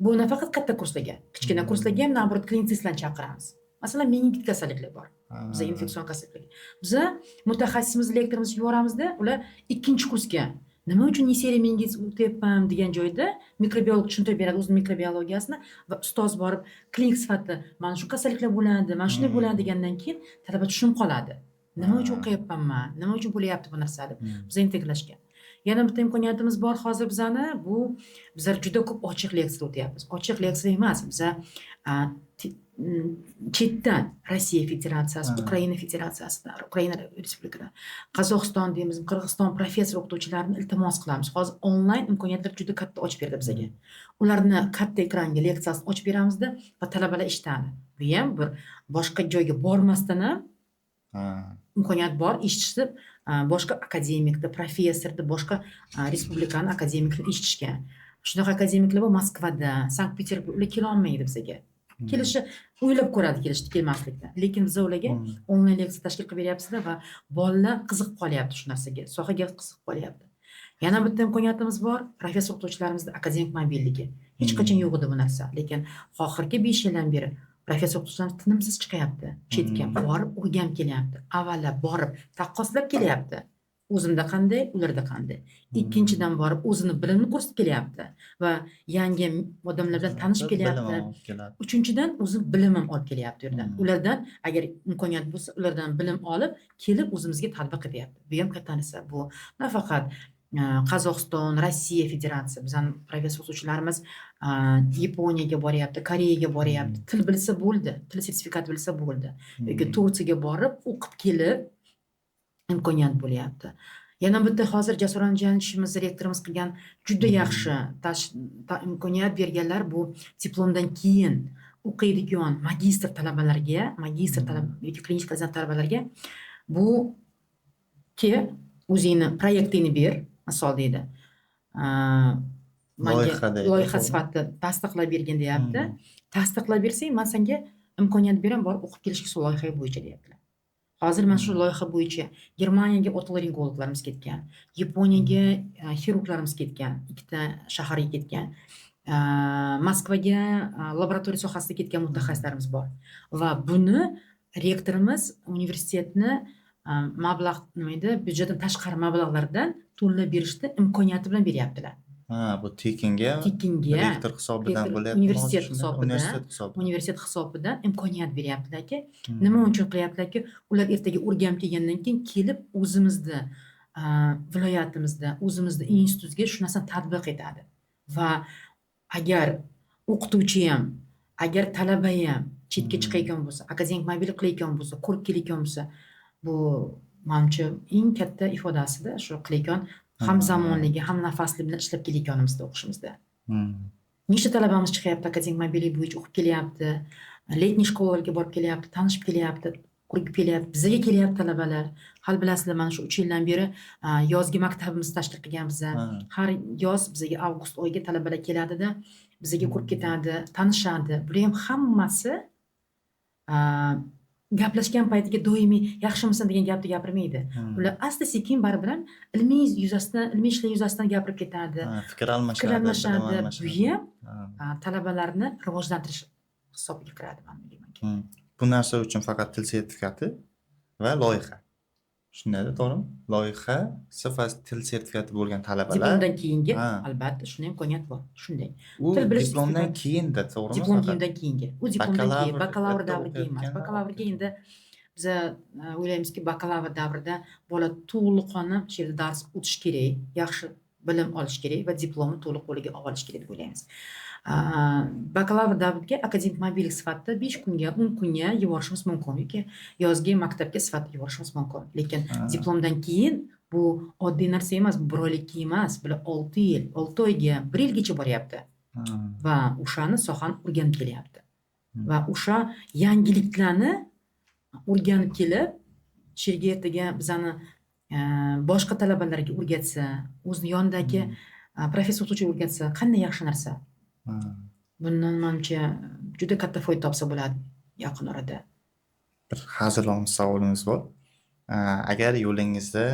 bu nafaqat katta kurslarga, kichkina kurslarga ham naborot klinisistlarni chaqiramiz. Masalan, meningit kasalliklar bor. Biz infeksion kasalliklar. Biz mutaxassisimiz, lektorimizni yuboramizda, ular 2-kursga nima uchun neseriya meningit o'tyapman degan joyda mikrobiolog tushuntirib beradi o'zining mikrobiologiyasini va ustoz borib klinik sifatida mana shu kasalliklar bo'ladi, mana shunday bo'ladi degandan keyin talaba tushunib qoladi. Nima uchun o'qiyapman men? Nima uchun bo'lyapti bu narsa deb biz integrlashgan. Yana bitta imkoniyatimiz bor hozir bizani, bu bizlar juda ko'p ochiq leksiya o'tyapmiz. Ochiq leksiya emas, biza chetdan Rossiya Federatsiyasi, Ukraina Federatsiyasidan, Ukraina Respublikadan, Qozog'iston deymiz, Qirg'iziston professor o'qituvchilarini iltimos qilamiz. Hozir onlayn imkoniyatlar juda katta ochib berdi bizga. Ularni katta ekranga leksiyasini ochib beramizda va talabalar eshitadi. Bu ham bir boshqa joyga bormasdan ham imkoniyat bor, eshitishni boshqa akademikda, professorda, boshqa respublikani akademiklarini eshitishga. Shunaqa akademiklar bor Moskvada, Sankt-Peterburg, ular kela olmaydi bizga. Kelishi o'ylab ko'radi kelishni, kelmaslikni. Lekin biz ularga onlayn leksiya tashkil qilib beryapsizlar va bolalar qiziqib qolyapti shu narsaga, sohaga qiziqib qolyapti. Yana bitta imkoniyatimiz bor, professor o'qituvchilarimizda akademik mobilligi. Hech qachon yo'q edi bu narsa, lekin oxirgi 5 yildan beri professor o'qituvchilarimiz tinimsiz chiqyapti, chetga borib o'rganib kelyapti, avvallab borib taqqoslab kelyapti. O'zimda qanday, ularda qanday. Ikkinchidan borib o'zini bilimini ko'rsatib kelyapti va yangi odamlar bilan tanishib kelyapti. Uchinchidan o'zi bilimim olib kelyapti yerdan. Ulardan agar imkoniyat bo'lsa, ulardan bilim olib kelib o'zimizga tatbiq etyapti. Bu ham katta narsa. Bu nafaqat Qozog'iston, Rossiya Federatsiyasi, bizning professor o'qituvchilarimiz Yaponiyaga boryapti, Koreyaga boryapti. Til bilsa bo'ldi, til sertifikati bilsa bo'ldi. Yoki Turkiyaga borib o'qib kelib imkoniyat bo'lyapti. Yana bitta hozir Jasur Anjanishimiz rektorimiz qilgan juda yaxshi imkoniyat berganlar, bu diplomdan keyin o'qiydigan magistr talabalarga, yoki klinik talabalarga bu o'zingni proyektingni ber, misol deydi. Loyiha sifatida tasdiqlab bergin deyapti. Tasdiqlab bersang, men senga imkoniyat beraman, borib o'qib kelishga shu loyiha bo'yicha deyaptilar. Hozir mana shu loyiha bo'yicha Germaniyaga otolaringologlarimiz ketgan, Yaponiyaga xirurglarimiz ketgan, ikkita shaharga ketgan, Moskvaga laboratoriya sohasida ketgan mutaxassislarimiz bor. Va buni rektorimiz universitetni mablag' byudjetdan tashqari mablag'lardan to'lab berishni imkoniyati bilan beryaptilar. Bu tekinga rektor hisobidan bo'lyapti. Universitet hisobidan imkoniyat beryaptilarki, nima uchun qilyaptilarki, ular ertaga o'rganib kelgandan keyin kelib o'zimizda viloyatimizda, o'zimizda institutga shu narsani tatbiq etadi. Va agar o'qituvchi ham, agar talaba ham chetga chiqayotgan bo'lsa, akademik mobil qilayotgan bo'lsa, ko'rib kelayotgan bo'lsa, bu menimcha eng katta ifodasida shu qilayotgan ham zamonligi, ham nafasligi bilan ishlab kelayotganimizda o'qishimizda. Nechta talabamiz chiqyapti, akademik mobillik bo'yicha o'qib kelyapti, letniy shkolalarga borib kelyapti, tanishib kelyapti, ko'rib kelyapti, bizga kelyapti talabalar. Hal bilasizlar, mana shu 3 yildan beri yozgi maktabimizni tashkil qilganmiz. Har yoz bizga avgust oyiga talabalar keladida, bizga ko'rib ketadi, tanishadi. Bular ham hammasi gaplashgan paytiga doimiy yaxshimisan degan gapni gapirmaydi. Ular asta sekin baribir ilmiy ishlar yuzasidan gapirib ketadi. Fikr almashadi. Bu ham talabalarni rivojlantirish hisobiga kiradi, men deymanki. Bu narsa uchun faqat til sertifikati va loyiha. Shunday-da, to'g'rimi? Loyiha, sifat til sertifikati bo'lgan talabalar. Diplomdan keyingi albatta shunday imkoniyat bor. Shunday. Til bilish diplomdan keyinda, to'g'rimi? Diplomdan keyingi. U diplomdan keyin bakalavr davriga emas. Bakalavrga endi biz o'ylaymizki, bakalavr davrida bola to'liqona shu yerda dars o'tish kerak, yaxshi bilim olish kerak va diplomni to'liq qo'liga olish kerak deb o'ylaymiz. Bakalavr davriga akademik mobillik sifatida 5 kunga, 10 kunga yuborishimiz mumkin yoki yozgi maktabga sifatida yuborishimiz mumkin. Lekin diplomdan keyin bu oddiy narsa emas, bir oylikka emas, bular 6 yil, 6 oyga, 1 yilgacha boryapti. Va o'shani sohani o'rganib kelyapti. Va o'sha yangiliklarni o'rganib kelib, sherga ertaga bizani boshqa talabalarga o'rgatsa, o'zini yonidagi professor o'qituvchi o'rgatsa, qanday yaxshi narsa. Bundan menimcha juda katta foyda topsa bo'ladi yaqin orada. Bir hazilomuz savolimiz bor. Agar yo'lingizda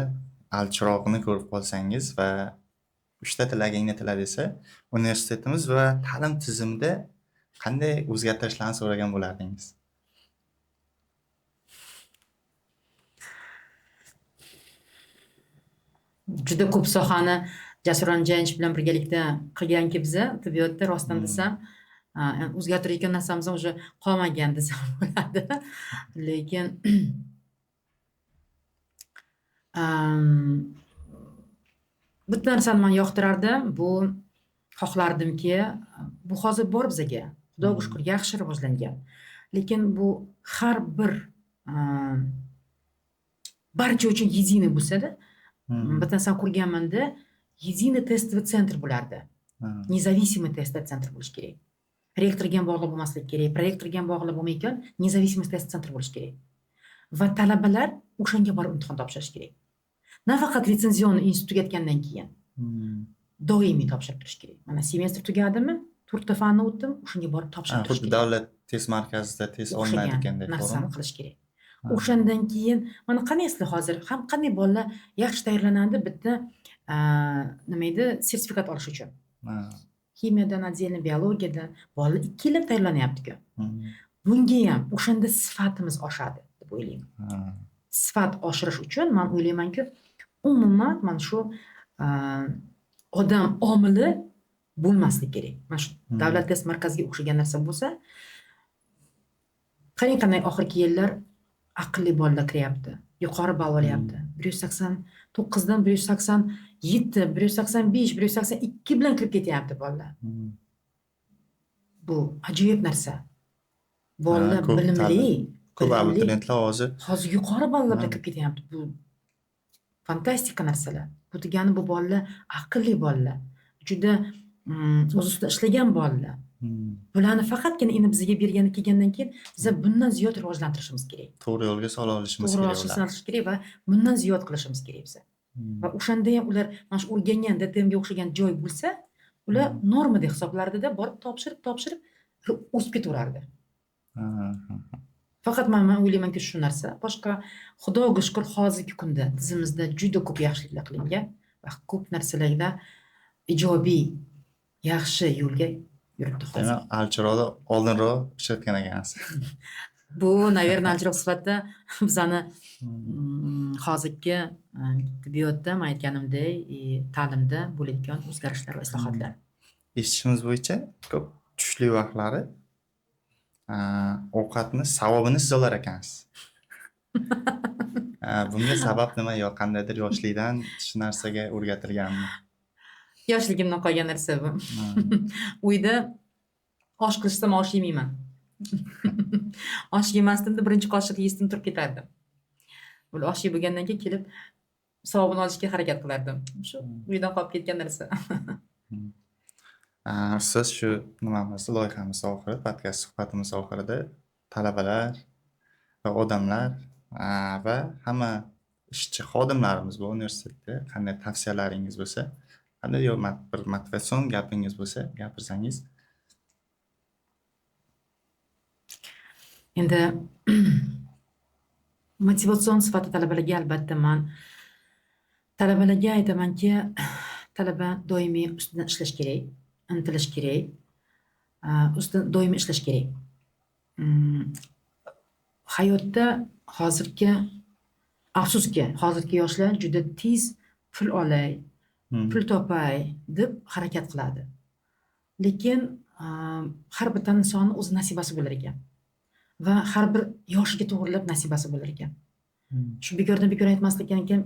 alchirog'ini ko'rib qolsangiz va 3 ta tilagingni tila desa, universitetimiz va ta'lim tizimida qanday o'zgartirishlarni so'ragan bo'lardingiz? Juda ko'p sohani Jasur Anjanish bilan birgalikda qilganki biza tibbiyotda rostdan desam, o'zgartirayotgan narsamiz уже qolmagan desam bo'ladi. Lekin bitta narsani man yoqtirardim, bu xohlardimki, bu hozir bor bizga. Xudoga shukr, yaxshi rivojlangan. Lekin bu har bir barcha uchun единый bo'lsa-da, bitta narsani ko'rganmanda, единый testовый центр bo'lardi. Независимый testовый центр bo'lish kerak. Rektorga ham bog'liq bo'lmasligi kerak, prorektorga ham bog'liq bo'lmaykan, независимый test центр bo'lish kerak. Va talabalar o'shanga borib imtihon topshirish kerak. Nafaqat litsenzionni institutga tugatgandan keyin doimiy topshirib turish kerak. Mana semestr tugadimi, 4 ta fanni o'tdim, o'shanga borib topshirib turish Xuddi kerak. davlat test markazida test olinadiganday narsani qilish kerak. O'shandan keyin mana qanaysizlar hozir ham qanday bolalar yaxshi tayyorlanadi bitta nima edi, sertifikat olish uchun. Ximiyadan, отдельно biologiyadan bolalar 2 yillab tayyorlanyapti-ku. Bunga ham o'shanda sifatimiz oshadi deb o'ylayman. Sifat oshirish uchun men o'ylaymanki, umuman mana shu odam omili bo'lmasligi kerak. Mana shu davlat test markaziga o'xshagan narsa bo'lsa, qanday oxirgi yillar aqlli bolalar kiryapti, yuqori ball olyapti. 189 dan 187, 185, 182 bilan kirib ketyapti bolalar. Bu ajoyib narsa. Bolalar bilimli, ko'p abituriyentlar hozir yuqori ballar bilan kirib ketyapti. Bu fantastika narsalar. Bu degani bu bolalar aqlli bolalar. Juda o'z ustida ishlagan bolalar. Bularni faqatgina endi bizga bergani kelgandan keyin biz bundan ziyod rivojlantirishimiz kerak. To'g'ri yo'lga sola olishimiz To'g'ri kerak. yo'lga solish kerak va bundan ziyod qilishimiz kerak biz. Va o'shanda ham ular mana shu o'rgangan DTMga o'xshagan joy bo'lsa, ular norma deb hisoblardida borib topshirib o'sib ketaverardi. Faqat men o'ylaymanki shu narsa. Boshqa Xudoga shukr hozirgi kunda dizimizda juda ko'p yaxshiliklar qilingan va ko'p narsalarda ijobiy yaxshi yo'lga yuribdi hozir. Demak, alchiroqda oldinroq ishlatgan ekansiz. Bu, naверное, alchiroq sifatida bizani hozirgi tibbiyotda men aytganimdek, ta'limda bo'ladigan o'zgarishlar va islohotlar. Eshitishimiz bo'yicha ko'p tushli vaqtlari ovqatni savobini siz olar ekansiz. Bunga sabab nima? Yo qandaydir yoshlikdan shu narsaga o'rgatilganmi? Yoshligimdan qolgan narsa bu. Uyda osh qilishsam osh yemayman. Osh yemasdimda birinchi qoshiq yeyishdan turib ketardim. Bu osh yeb bo'lgandan keyin kelib savobini olishga harakat qilardim. Shu uydan qolib ketgan narsa. Siz shu nimamiz, loyihamiz oxirida, podkast suhbatimiz oxirida talabalar va odamlar va hamma ishchi xodimlarimiz bu universitetda qanday tavsiyalaringiz bo'lsa, qanday bir motivatsion gapingiz bo'lsa, gapirsangiz. Endi motivatsion sifatida talabalarga albatta men talabalarga aytamanki, talaba doimiy ustidan ishlash kerak, intilish kerak, ustidan doimiy ishlash kerak. Hayotda hozirgi afsuski, hozirgi yoshlar juda tez pul olay, pul topay deb harakat qiladi. Lekin har bir insonning o'z nasibasi bo'lar ekan. Va har bir yoshiga to'g'rilab nasibasi bo'lar ekan. Shu bekordan bekor aytmaslik ekan,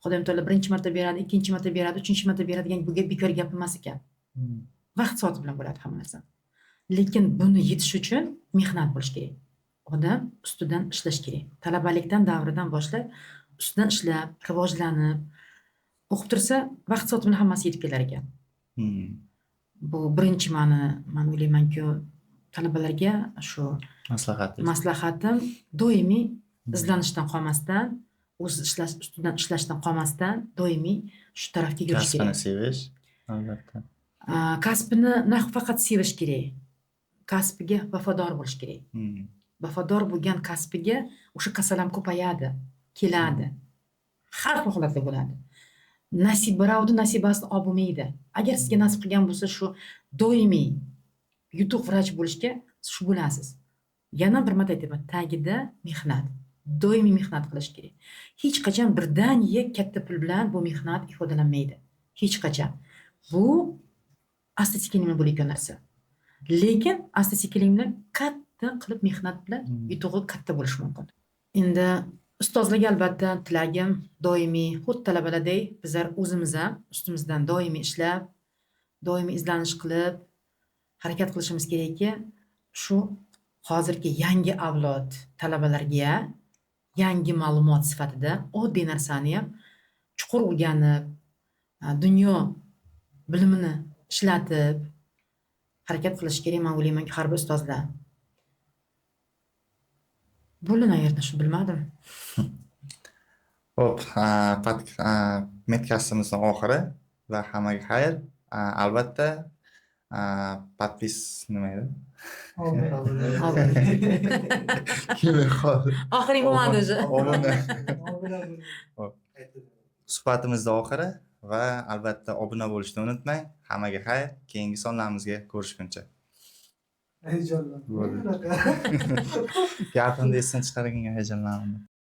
Xudoyim taolo birinchi marta beradi, ikkinchi marta beradi, uchinchi marta beradi degan bu bekor gap emas ekan. Vaqt soati bilan bo'ladi hamma narsa. Lekin buni yetish uchun mehnat bo'lish kerak. Odam ustidan ishlash kerak. Talabalikdan davridan boshlab ustidan ishlab, rivojlanib, o'qib tursa, vaqt soati bilan hammasi yetib kelar ekan. Bu birinchi men o'ylaymanki, talabalarga shu maslahatim doimiy izlanishdan qolmasdan, o'z ustidan ishlashdan qolmasdan, doimiy shu tarafga yurish kerak. Kasbini sevish, albatta. Kasbini nafaqat sevish kerak. Kasbiga vafodor bo'lish kerak. Vafodor bo'lgan kasbiga o'sha kasal ham ko'payadi, keladi. Har xil holatda bo'ladi. Birovni nasibasini olib bo'lmaydi. Agar sizga nasib qilgan bo'lsa, shu doimiy yutuq vrach bo'lishga shu bo'lasiz. Yana bir marta aytaman, tagida mehnat. Doimiy mehnat qilish kerak. Hech qachon birdaniga katta pul bilan bu mehnat ifodalanmaydi. Hech qachon. Bu asta-sekin bo'layotgan narsa. Lekin asta-sekin bilan katta qilib mehnat bilan yutug'i katta bo'lishi mumkin. Endi Ustozlik albatta tilagim doimiy, xuddi talabalardek bizlar o'zimiz ham ustimizdan doimiy ishlab, doimiy izlanish qilib, harakat qilishimiz kerakki, shu hozirgi yangi avlod talabalarga yangi ma'lumot sifatida oddiy narsani ham chuqur o'rganib, dunyo bilimini ishlatib harakat qilish kerak. Men o'ylaymanki, har bir ustozlar. Bo'ldi yerda shu bilmadim. Xo'p, medkastimizning oxiri va hammaga xayr. Albatta, podpis nima edi? Oxirgi bo'lmadi o'zi. Suhbatimizni oxiri va albatta obuna bo'lishni unutmang. Hammaga xayr. Keyingi sonlarimizga ko'rishguncha. Heyecanlandim. Gapimni esdan chiqargan heyecanlandim.